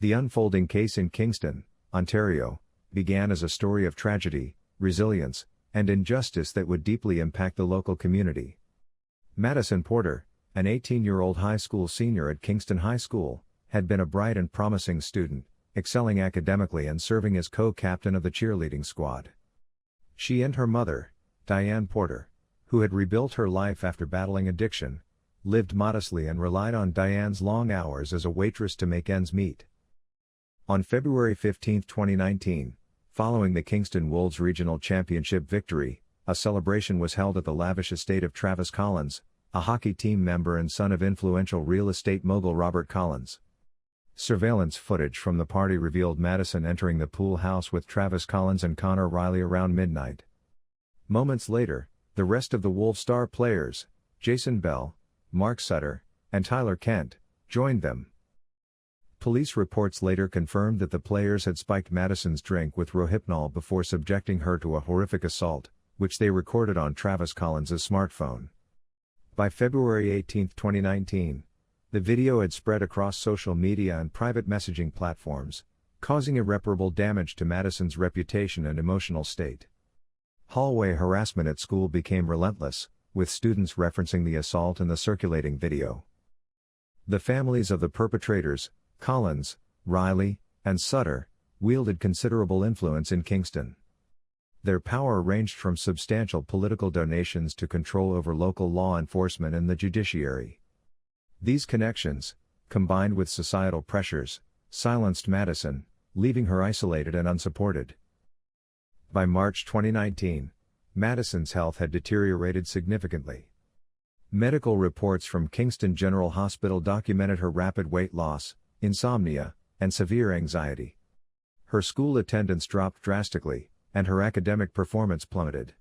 The unfolding case in Kingston, Ontario, began as a story of tragedy, resilience, and injustice that would deeply impact the local community. Madison Porter, an 18-year-old high school senior at Kingston High School, had been a bright and promising student, excelling academically and serving as co-captain of the cheerleading squad. She and her mother, Diane Porter, who had rebuilt her life after battling addiction, lived modestly and relied on Diane's long hours as a waitress to make ends meet. On February 15, 2019, following the Kingston Wolves Regional Championship victory, a celebration was held at the lavish estate of Travis Collins, a hockey team member and son of influential real estate mogul Robert Collins. Surveillance footage from the party revealed Madison entering the pool house with Travis Collins and Connor Riley around midnight. Moments later, the rest of the Wolves star players, Jason Bell, Mark Sutter, and Tyler Kent, joined them. Police reports later confirmed that the players had spiked Madison's drink with Rohypnol before subjecting her to a horrific assault, which they recorded on Travis Collins' smartphone. By February 18, 2019, the video had spread across social media and private messaging platforms, causing irreparable damage to Madison's reputation and emotional state. Hallway harassment at school became relentless, with students referencing the assault in the circulating video. The families of the perpetrators, Collins, Riley, and Sutter, wielded considerable influence in Kingston. Their power ranged from substantial political donations to control over local law enforcement and the judiciary. These connections, combined with societal pressures, silenced Madison, leaving her isolated and unsupported. By March 2019, Madison's health had deteriorated significantly. Medical reports from Kingston General Hospital documented her rapid weight loss, insomnia, and severe anxiety. Her school attendance dropped drastically, and her academic performance plummeted.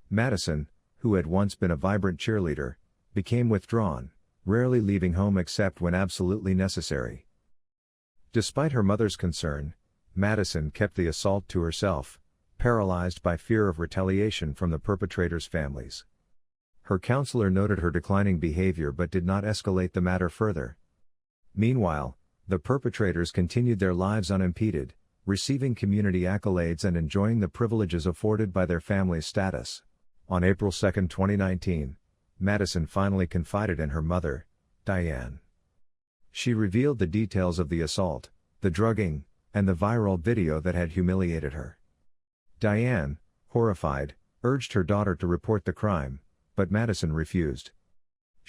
Madison, who had once been a vibrant cheerleader, became withdrawn, rarely leaving home except when absolutely necessary. Despite her mother's concern, Madison kept the assault to herself, paralyzed by fear of retaliation from the perpetrators' families. Her counselor noted her declining behavior but did not escalate the matter further. Meanwhile, the perpetrators continued their lives unimpeded, receiving community accolades and enjoying the privileges afforded by their family's status. On April 2, 2019, Madison finally confided in her mother, Diane. She revealed the details of the assault, the drugging, and the viral video that had humiliated her. Diane, horrified, urged her daughter to report the crime, but Madison refused.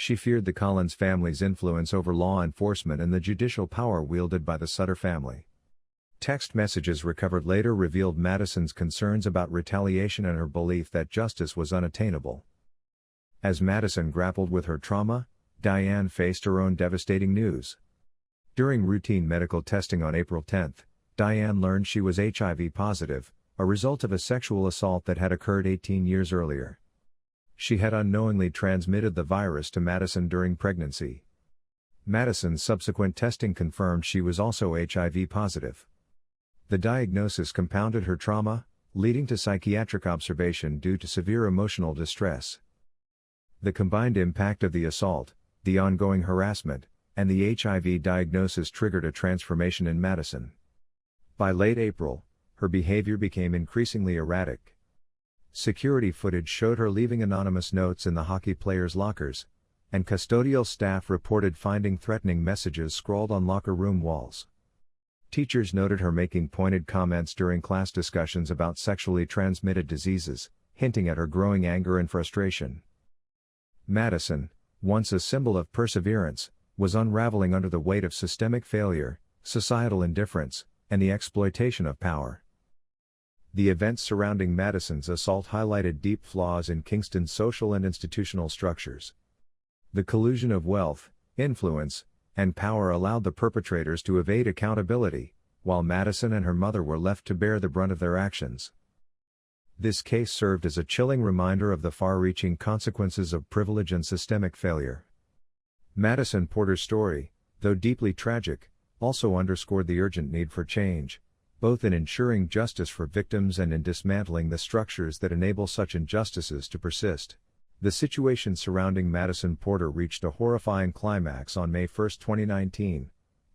She feared the Collins family's influence over law enforcement and the judicial power wielded by the Sutter family. Text messages recovered later revealed Madison's concerns about retaliation and her belief that justice was unattainable. As Madison grappled with her trauma, Diane faced her own devastating news. During routine medical testing on April 10, Diane learned she was HIV positive, a result of a sexual assault that had occurred 18 years earlier. She had unknowingly transmitted the virus to Madison during pregnancy. Madison's subsequent testing confirmed she was also HIV positive. The diagnosis compounded her trauma, leading to psychiatric observation due to severe emotional distress. The combined impact of the assault, the ongoing harassment, and the HIV diagnosis triggered a transformation in Madison. By late April, her behavior became increasingly erratic. Security footage showed her leaving anonymous notes in the hockey players' lockers, and custodial staff reported finding threatening messages scrawled on locker room walls. Teachers noted her making pointed comments during class discussions about sexually transmitted diseases, hinting at her growing anger and frustration. Madison, once a symbol of perseverance, was unraveling under the weight of systemic failure, societal indifference, and the exploitation of power. The events surrounding Madison's assault highlighted deep flaws in Kingston's social and institutional structures. The collusion of wealth, influence, and power allowed the perpetrators to evade accountability, while Madison and her mother were left to bear the brunt of their actions. This case served as a chilling reminder of the far-reaching consequences of privilege and systemic failure. Madison Porter's story, though deeply tragic, also underscored the urgent need for change, both in ensuring justice for victims and in dismantling the structures that enable such injustices to persist. The situation surrounding Madison Porter reached a horrifying climax on May 1, 2019,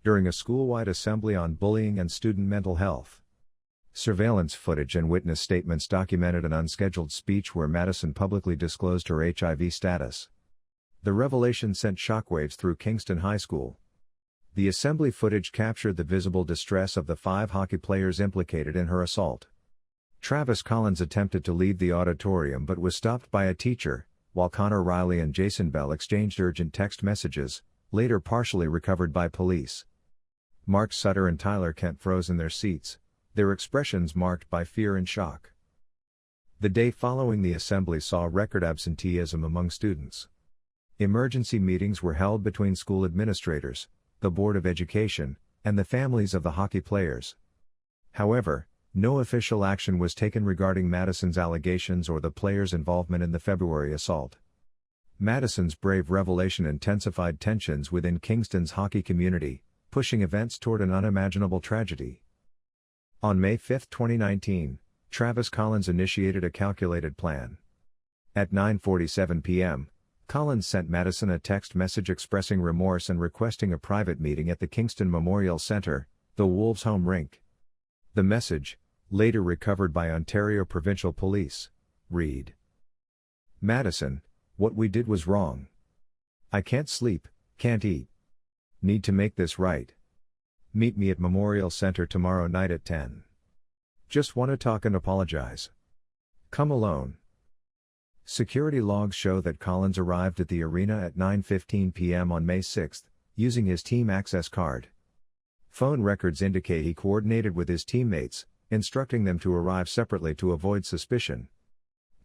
during a school-wide assembly on bullying and student mental health. Surveillance footage and witness statements documented an unscheduled speech where Madison publicly disclosed her HIV status. The revelation sent shockwaves through Kingston High School. The assembly footage captured the visible distress of the 5 hockey players implicated in her assault. Travis Collins attempted to leave the auditorium but was stopped by a teacher, while Connor Riley and Jason Bell exchanged urgent text messages, later partially recovered by police. Mark Sutter and Tyler Kent froze in their seats, their expressions marked by fear and shock. The day following the assembly saw record absenteeism among students. Emergency meetings were held between school administrators, the Board of Education, and the families of the hockey players. However, no official action was taken regarding Madison's allegations or the players' involvement in the February assault. Madison's brave revelation intensified tensions within Kingston's hockey community, pushing events toward an unimaginable tragedy. On May 5, 2019, Travis Collins initiated a calculated plan. At 9:47 p.m., Collins sent Madison a text message expressing remorse and requesting a private meeting at the Kingston Memorial Centre, the Wolves' home rink. The message, later recovered by Ontario Provincial Police, read: "Madison, what we did was wrong. I can't sleep, can't eat. Need to make this right. Meet me at Memorial Centre tomorrow night at 10. Just want to talk and apologize. Come alone." Security logs show that Collins arrived at the arena at 9:15 p.m. on May 6, using his team access card. Phone records indicate he coordinated with his teammates, instructing them to arrive separately to avoid suspicion.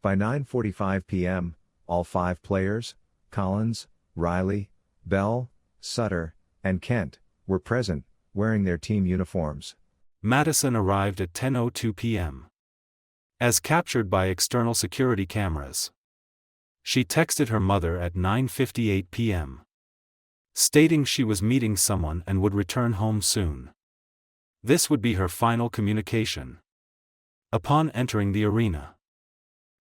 By 9:45 p.m., all 5 players, Collins, Riley, Bell, Sutter, and Kent, were present, wearing their team uniforms. Madison arrived at 10:02 p.m. as captured by external security cameras. She texted her mother at 9:58 p.m. stating she was meeting someone and would return home soon. This would be her final communication. Upon entering the arena,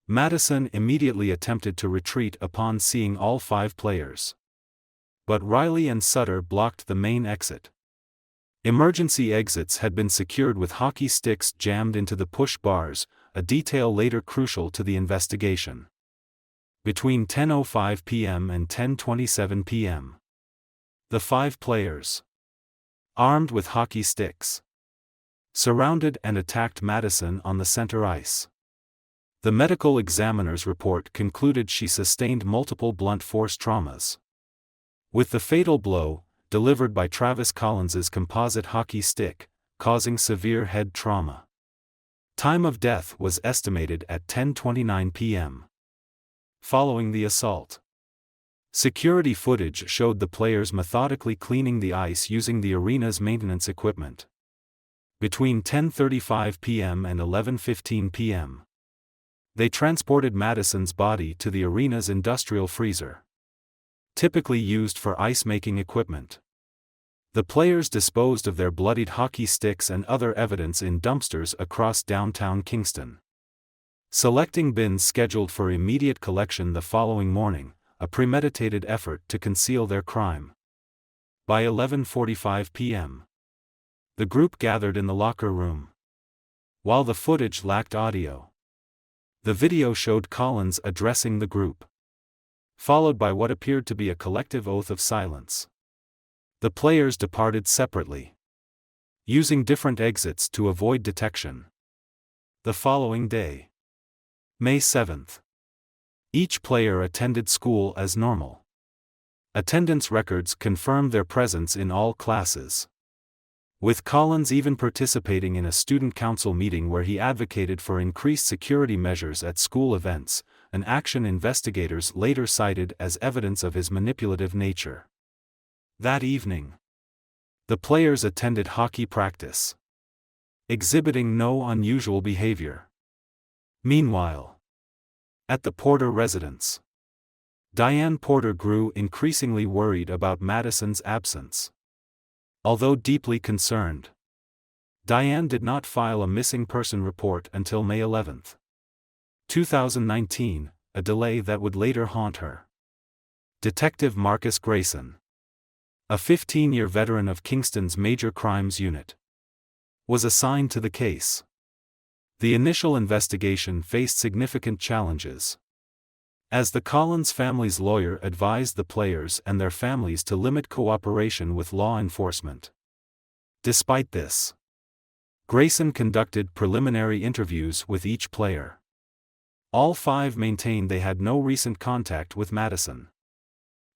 Madison immediately attempted to retreat upon seeing all 5 players. But Riley and Sutter blocked the main exit. Emergency exits had been secured with hockey sticks jammed into the push bars, a detail later crucial to the investigation. Between 10:05 p.m. and 10:27 p.m., the 5 players, armed with hockey sticks, surrounded and attacked Madison on the center ice. The medical examiner's report concluded she sustained multiple blunt force traumas, with the fatal blow, delivered by Travis Collins's composite hockey stick, causing severe head trauma. Time of death was estimated at 10:29 p.m. Following the assault, security footage showed the players methodically cleaning the ice using the arena's maintenance equipment. Between 10:35 p.m. and 11:15 p.m., they transported Madison's body to the arena's industrial freezer, typically used for ice-making equipment. The players disposed of their bloodied hockey sticks and other evidence in dumpsters across downtown Kingston, selecting bins scheduled for immediate collection the following morning, a premeditated effort to conceal their crime. By 11:45 p.m., the group gathered in the locker room. While the footage lacked audio, the video showed Collins addressing the group, followed by what appeared to be a collective oath of silence. The players departed separately, using different exits to avoid detection. The following day, May 7th, each player attended school as normal. Attendance records confirmed their presence in all classes, with Collins even participating in a student council meeting where he advocated for increased security measures at school events, an action investigators later cited as evidence of his manipulative nature. That evening, the players attended hockey practice, exhibiting no unusual behavior. Meanwhile, at the Porter residence, Diane Porter grew increasingly worried about Madison's absence. Although deeply concerned, Diane did not file a missing person report until May 11, 2019, a delay that would later haunt her. Detective Marcus Grayson, a 15-year veteran of Kingston's Major Crimes Unit, was assigned to the case. The initial investigation faced significant challenges, as the Collins family's lawyer advised the players and their families to limit cooperation with law enforcement. Despite this, Grayson conducted preliminary interviews with each player. All 5 maintained they had no recent contact with Madison,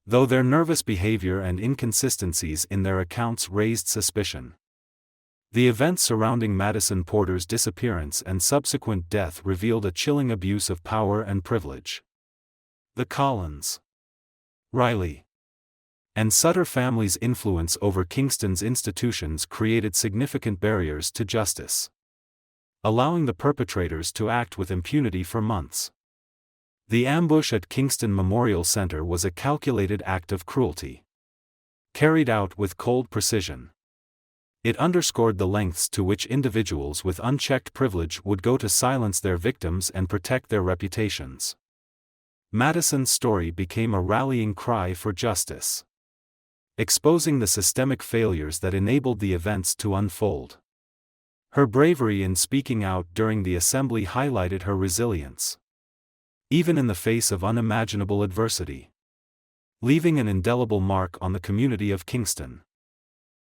though their nervous behavior and inconsistencies in their accounts raised suspicion. The events surrounding Madison Porter's disappearance and subsequent death revealed a chilling abuse of power and privilege. The Collins, Riley, and Sutter families' influence over Kingston's institutions created significant barriers to justice, allowing the perpetrators to act with impunity for months. The ambush at Kingston Memorial Center was a calculated act of cruelty, carried out with cold precision. It underscored the lengths to which individuals with unchecked privilege would go to silence their victims and protect their reputations. Madison's story became a rallying cry for justice, exposing the systemic failures that enabled the events to unfold. Her bravery in speaking out during the assembly highlighted her resilience, even in the face of unimaginable adversity, leaving an indelible mark on the community of Kingston.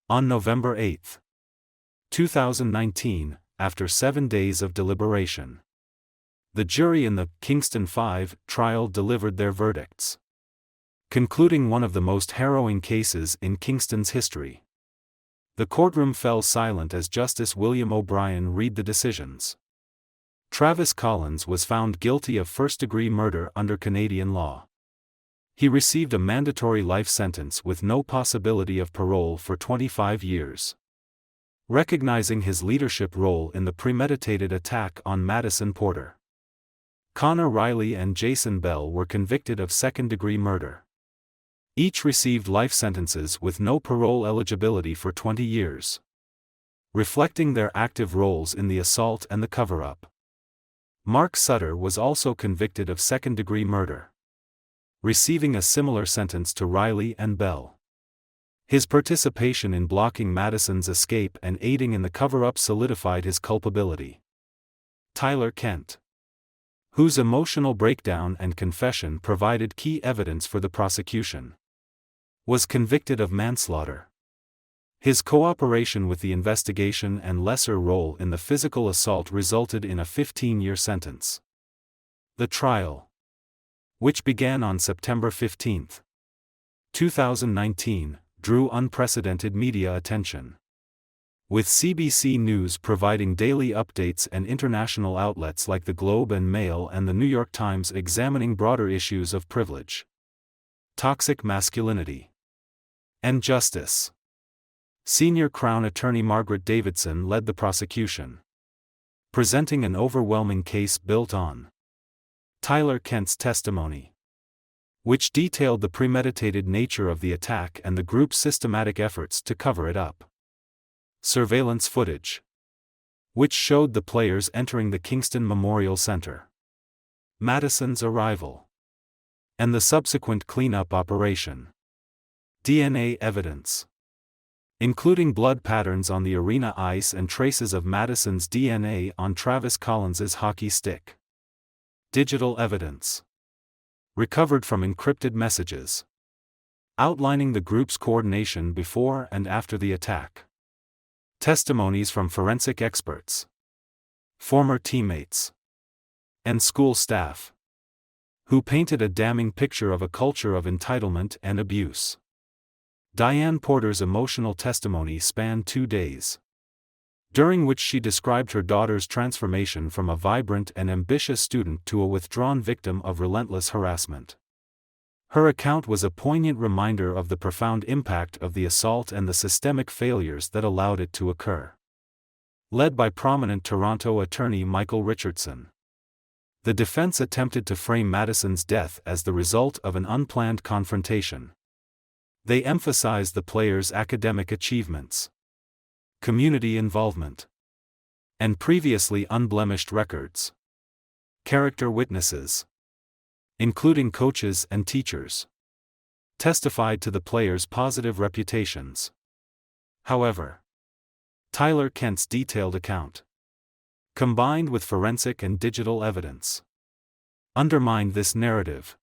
On November 8, 2019, after 7 days of deliberation, the jury in the Kingston 5 trial delivered their verdicts, concluding one of the most harrowing cases in Kingston's history. The courtroom fell silent as Justice William O'Brien read the decisions. Travis Collins was found guilty of first-degree murder under Canadian law. He received a mandatory life sentence with no possibility of parole for 25 years. Recognizing his leadership role in the premeditated attack on Madison Porter, Connor Riley and Jason Bell were convicted of second-degree murder. Each received life sentences with no parole eligibility for 20 years, reflecting their active roles in the assault and the cover-up. Mark Sutter was also convicted of second-degree murder, receiving a similar sentence to Riley and Bell. His participation in blocking Madison's escape and aiding in the cover-up solidified his culpability. Tyler Kent, whose emotional breakdown and confession provided key evidence for the prosecution, was convicted of manslaughter. His cooperation with the investigation and lesser role in the physical assault resulted in a 15-year sentence. The trial, which began on September 15, 2019, drew unprecedented media attention, with CBC News providing daily updates and international outlets like The Globe and Mail and The New York Times examining broader issues of privilege, toxic masculinity, and justice. Senior Crown Attorney Margaret Davidson led the prosecution, presenting an overwhelming case built on Tyler Kent's testimony, which detailed the premeditated nature of the attack and the group's systematic efforts to cover it up. Surveillance footage, which showed the players entering the Kingston Memorial Center, Madison's arrival, and the subsequent cleanup operation. DNA evidence, including blood patterns on the arena ice and traces of Madison's DNA on Travis Collins's hockey stick. Digital evidence, recovered from encrypted messages, outlining the group's coordination before and after the attack. Testimonies from forensic experts, former teammates, and school staff, who painted a damning picture of a culture of entitlement and abuse. Diane Porter's emotional testimony spanned 2 days, during which she described her daughter's transformation from a vibrant and ambitious student to a withdrawn victim of relentless harassment. Her account was a poignant reminder of the profound impact of the assault and the systemic failures that allowed it to occur. Led by prominent Toronto attorney Michael Richardson, the defense attempted to frame Madison's death as the result of an unplanned confrontation. They emphasized the players' academic achievements, community involvement, and previously unblemished records. Character witnesses, including coaches and teachers, testified to the players' positive reputations. However, Tyler Kent's detailed account, combined with forensic and digital evidence, undermined this narrative,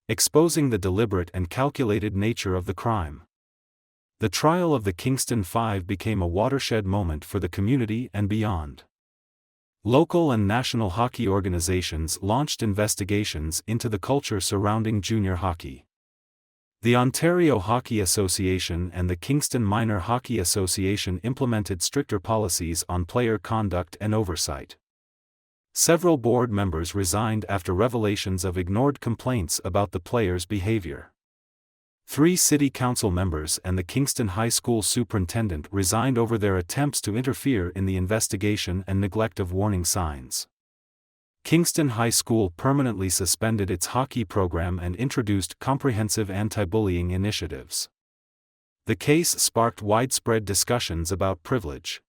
exposing the deliberate and calculated nature of the crime. The trial of the Kingston Five became a watershed moment for the community and beyond. Local and national hockey organizations launched investigations into the culture surrounding junior hockey. The Ontario Hockey Association and the Kingston Minor Hockey Association implemented stricter policies on player conduct and oversight. Several board members resigned after revelations of ignored complaints about the players' behavior. 3 city council members and the Kingston High School superintendent resigned over their attempts to interfere in the investigation and neglect of warning signs. Kingston High School permanently suspended its hockey program and introduced comprehensive anti-bullying initiatives. The case sparked widespread discussions about privilege,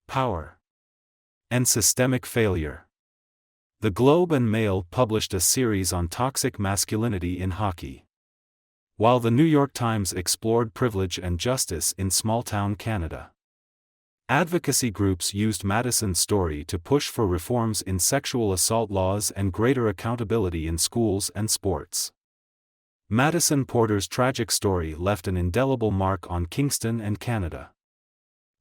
power, and systemic failure. The Globe and Mail published a series on toxic masculinity in hockey, while the New York Times explored privilege and justice in small-town Canada. Advocacy groups used Madison's story to push for reforms in sexual assault laws and greater accountability in schools and sports. Madison Porter's tragic story left an indelible mark on Kingston and Canada.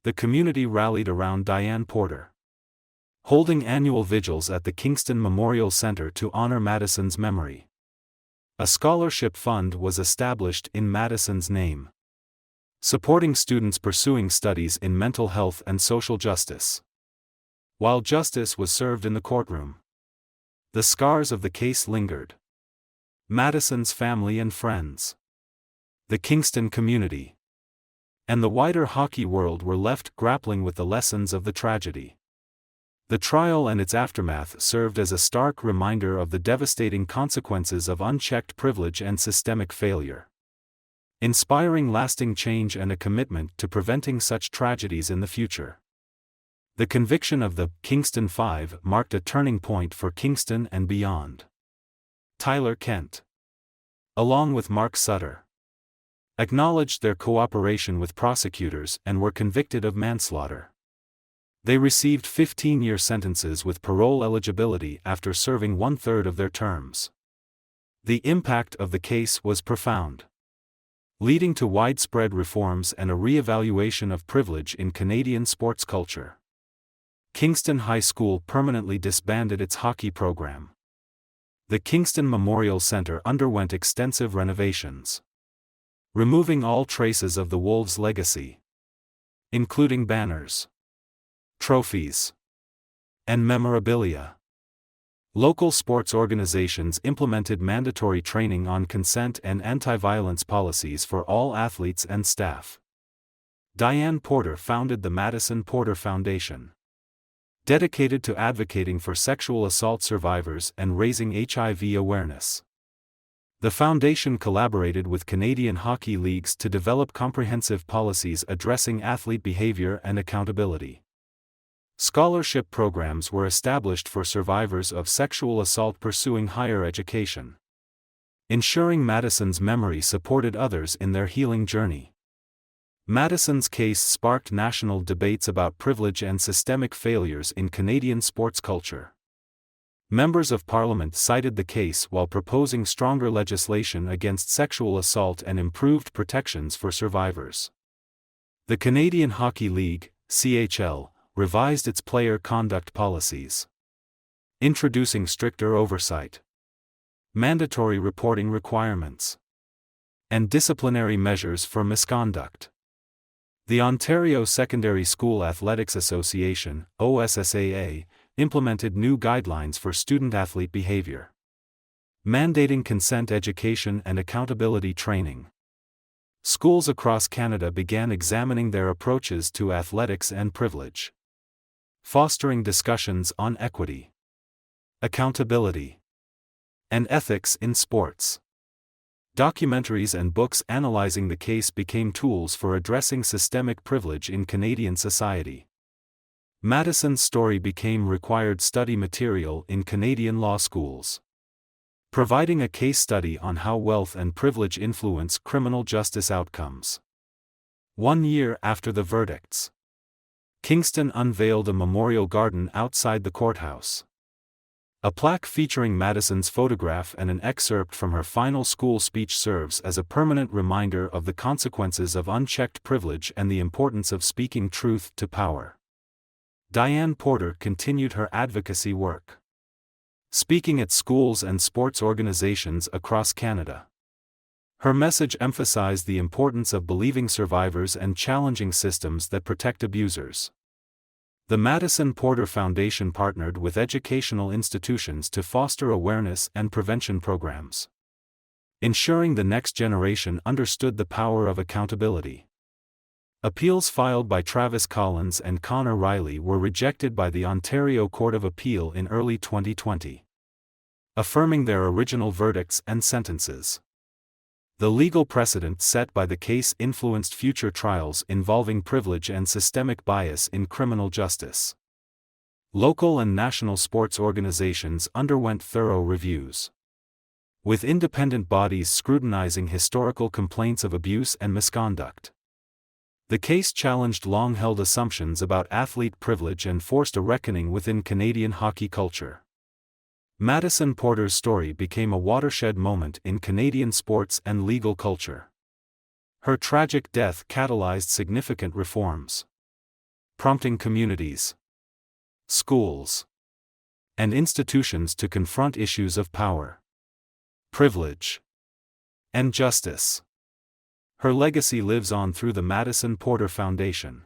The community rallied around Diane Porter, holding annual vigils at the Kingston Memorial Center to honor Madison's memory. A scholarship fund was established in Madison's name, supporting students pursuing studies in mental health and social justice. While justice was served in the courtroom, the scars of the case lingered. Madison's family and friends, the Kingston community, and the wider hockey world were left grappling with the lessons of the tragedy. The trial and its aftermath served as a stark reminder of the devastating consequences of unchecked privilege and systemic failure, inspiring lasting change and a commitment to preventing such tragedies in the future. The conviction of the Kingston Five marked a turning point for Kingston and beyond. Tyler Kent, along with Mark Sutter, acknowledged their cooperation with prosecutors and were convicted of manslaughter. They received 15-year sentences with parole eligibility after serving 1/3 of their terms. The impact of the case was profound, leading to widespread reforms and a re-evaluation of privilege in Canadian sports culture. Kingston High School permanently disbanded its hockey program. The Kingston Memorial Centre underwent extensive renovations, removing all traces of the Wolves' legacy, including banners, trophies, and memorabilia. Local sports organizations implemented mandatory training on consent and anti-violence policies for all athletes and staff. Diane Porter founded the Madison Porter Foundation, dedicated to advocating for sexual assault survivors and raising HIV awareness. The foundation collaborated with Canadian hockey leagues to develop comprehensive policies addressing athlete behavior and accountability. Scholarship programs were established for survivors of sexual assault pursuing higher education, ensuring Madison's memory supported others in their healing journey. Madison's case sparked national debates about privilege and systemic failures in Canadian sports culture. Members of Parliament cited the case while proposing stronger legislation against sexual assault and improved protections for survivors. The Canadian Hockey League, CHL, revised its player conduct policies, introducing stricter oversight, mandatory reporting requirements, and disciplinary measures for misconduct. The Ontario Secondary School Athletics Association, OSSAA, implemented new guidelines for student-athlete behavior, mandating consent education and accountability training. Schools across Canada began examining their approaches to athletics and privilege, fostering discussions on equity, accountability, and ethics in sports. Documentaries and books analyzing the case became tools for addressing systemic privilege in Canadian society. Madison's story became required study material in Canadian law schools, providing a case study on how wealth and privilege influence criminal justice outcomes. 1 year after the verdicts, Kingston unveiled a memorial garden outside the courthouse. A plaque featuring Madison's photograph and an excerpt from her final school speech serves as a permanent reminder of the consequences of unchecked privilege and the importance of speaking truth to power. Diane Porter continued her advocacy work, speaking at schools and sports organizations across Canada. Her message emphasized the importance of believing survivors and challenging systems that protect abusers. The Madison Porter Foundation partnered with educational institutions to foster awareness and prevention programs, ensuring the next generation understood the power of accountability. Appeals filed by Travis Collins and Connor Riley were rejected by the Ontario Court of Appeal in early 2020, affirming their original verdicts and sentences. The legal precedent set by the case influenced future trials involving privilege and systemic bias in criminal justice. Local and national sports organizations underwent thorough reviews, with independent bodies scrutinizing historical complaints of abuse and misconduct. The case challenged long-held assumptions about athlete privilege and forced a reckoning within Canadian hockey culture. Madison Porter's story became a watershed moment in Canadian sports and legal culture. Her tragic death catalyzed significant reforms, prompting communities, schools, and institutions to confront issues of power, privilege, and justice. Her legacy lives on through the Madison Porter Foundation,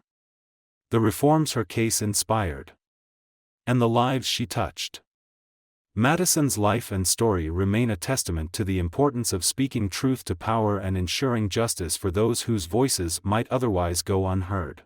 the reforms her case inspired, and the lives she touched. Madison's life and story remain a testament to the importance of speaking truth to power and ensuring justice for those whose voices might otherwise go unheard.